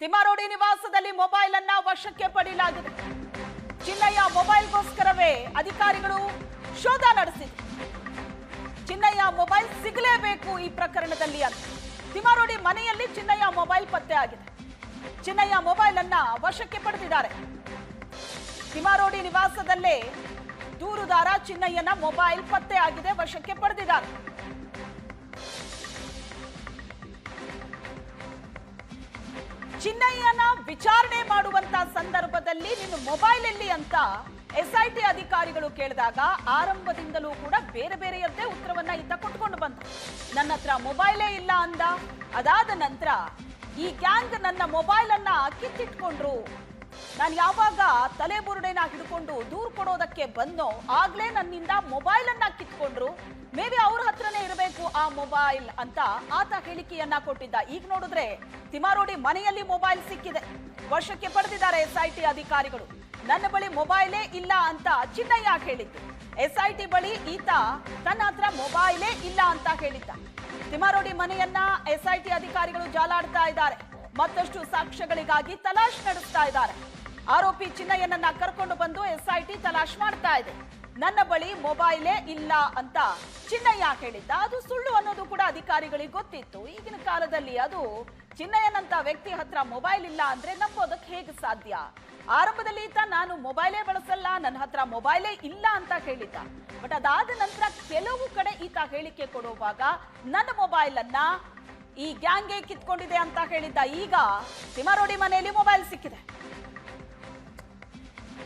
ತಿಮ್ಮಾರೋಡಿ ನಿವಾಸದಲ್ಲಿ ಮೊಬೈಲ್ ಅನ್ನ ವಶಕ್ಕೆ ಪಡೆಯಲಾಗಿದೆ. ಚಿನ್ನಯ್ಯ ಮೊಬೈಲ್ಗೋಸ್ಕರವೇ ಅಧಿಕಾರಿಗಳು ಶೋಧ ನಡೆಸಿದ್ರು. ಚಿನ್ನಯ್ಯ ಮೊಬೈಲ್ ಸಿಗಲೇಬೇಕು ಈ ಪ್ರಕರಣದಲ್ಲಿ ಅಂತ ತಿಮ್ಮಾರೋಡಿ ಮನೆಯಲ್ಲಿ ಚಿನ್ನಯ್ಯ ಮೊಬೈಲ್ ಪತ್ತೆ ಆಗಿದೆ. ಚಿನ್ನಯ್ಯ ಮೊಬೈಲ್ ಅನ್ನ ವಶಕ್ಕೆ ಪಡೆದಿದ್ದಾರೆ. ತಿಮ್ಮಾರೋಡಿ ನಿವಾಸದಲ್ಲೇ ದೂರುದಾರ ಚಿನ್ನಯ್ಯನ ಮೊಬೈಲ್ ಪತ್ತೆ ಆಗಿದೆ, ವಶಕ್ಕೆ ಪಡೆದಿದ್ದಾರೆ. ಚಿನ್ನಯ್ಯನ ವಿಚಾರಣೆ ಮಾಡುವಂತ ಸಂದರ್ಭದಲ್ಲಿ ನಿನ್ನ ಮೊಬೈಲ್ ಎಲ್ಲಿ ಅಂತ ಎಸ್ಐಟಿ ಅಧಿಕಾರಿಗಳು ಕೇಳಿದಾಗ ಆರಂಭದಿಂದಲೂ ಕೂಡ ಬೇರೆ ಬೇರೆಯದ್ದೇ ಉತ್ತರವನ್ನ ಈತ ಕೊಟ್ಕೊಂಡು ಬಂದ. ನನ್ನ ಹತ್ರ ಮೊಬೈಲೇ ಇಲ್ಲ ಅಂದ. ಅದಾದ ನಂತರ ಈ ಗ್ಯಾಂಗ್ ನನ್ನ ಮೊಬೈಲ್ ಅನ್ನ ಕಿತ್ತಿಟ್ಕೊಂಡ್ರು. ನಾನು ಯಾವಾಗ ತಲೆಬುರುಡೆನ ಹಿಡ್ಕೊಂಡು ದೂರು ಕೊಡೋದಕ್ಕೆ ಬಂದೋ ಆಗ್ಲೇ ನನ್ನಿಂದ ಮೊಬೈಲ್ ಅನ್ನ ಕಿತ್ಕೊಂಡ್ರು. ಮೇ ಬಿ ಅವ್ರ ಹತ್ರನೇ ಇರಬೇಕು ಆ ಮೊಬೈಲ್ ಅಂತ ಆತ ಹೇಳಿಕೆಯನ್ನ ಕೊಟ್ಟಿದ್ದ. ಈಗ ನೋಡಿದ್ರೆ ತಿಮ್ಮಾರೋಡಿ ಮನೆಯಲ್ಲಿ ಮೊಬೈಲ್ ಸಿಕ್ಕಿದೆ, ವಶಕ್ಕೆ ಪಡೆದಿದ್ದಾರೆ ಎಸ್ಐಟಿ ಅಧಿಕಾರಿಗಳು. ನನ್ನ ಬಳಿ ಮೊಬೈಲೇ ಇಲ್ಲ ಅಂತ ಚಿನ್ನಯ್ಯ ಹೇಳಿದ್ದು. ಎಸ್ಐಟಿ ಬಳಿ ಈತ ತನ್ನ ಹತ್ರ ಮೊಬೈಲೇ ಇಲ್ಲ ಅಂತ ಹೇಳಿದ್ದ. ತಿಮ್ಮಾರೋಡಿ ಮನೆಯನ್ನ ಎಸ್ಐಟಿ ಅಧಿಕಾರಿಗಳು ಜಾಲಾಡ್ತಾ ಇದ್ದಾರೆ. ಮತ್ತಷ್ಟು ಸಾಕ್ಷ್ಯಗಳಿಗಾಗಿ ತಲಾಶ್ ನಡೆಸ್ತಾ ಇದ್ದಾರೆ. ಆರೋಪಿ ಚಿನ್ನಯ್ಯನನ್ನ ಕರ್ಕೊಂಡು ಬಂದು ಎಸ್ಐಟಿ ತಲಾಶ್ ಮಾಡ್ತಾ ಇದೆ. ನನ್ನ ಬಳಿ ಮೊಬೈಲೇ ಇಲ್ಲ ಅಂತ ಚಿನ್ನಯ್ಯ ಹೇಳಿದ್ದ. ಅದು ಸುಳ್ಳು ಅನ್ನೋದು ಕೂಡ ಅಧಿಕಾರಿಗಳಿಗೆ ಗೊತ್ತಿತ್ತು. ಈಗಿನ ಕಾಲದಲ್ಲಿ ಅದು ಚಿನ್ನಯ್ಯನಂತ ವ್ಯಕ್ತಿ ಹತ್ರ ಮೊಬೈಲ್ ಇಲ್ಲ ಅಂದ್ರೆ ನಂಬೋದಕ್ಕೆ ಹೇಗೆ ಸಾಧ್ಯ? ಆರಂಭದಲ್ಲಿ ಈತ ನಾನು ಮೊಬೈಲೇ ಬಳಸಲ್ಲ, ನನ್ನ ಹತ್ರ ಮೊಬೈಲೇ ಇಲ್ಲ ಅಂತ ಹೇಳಿದ್ದ. ಬಟ್ ಅದಾದ ನಂತರ ಕೆಲವು ಕಡೆ ಈತ ಹೇಳಿಕೆ ಕೊಡುವಾಗ ನನ್ನ ಮೊಬೈಲ್ ಅನ್ನ ಈ ಗ್ಯಾಂಗ್ಗೆ ಕಿತ್ಕೊಂಡಿದೆ ಅಂತ ಹೇಳಿದ್ದ. ಈಗ ತಿಮ್ಮಾರೋಡಿ ಮನೆಯಲ್ಲಿ ಮೊಬೈಲ್ ಸಿಕ್ಕಿದೆ.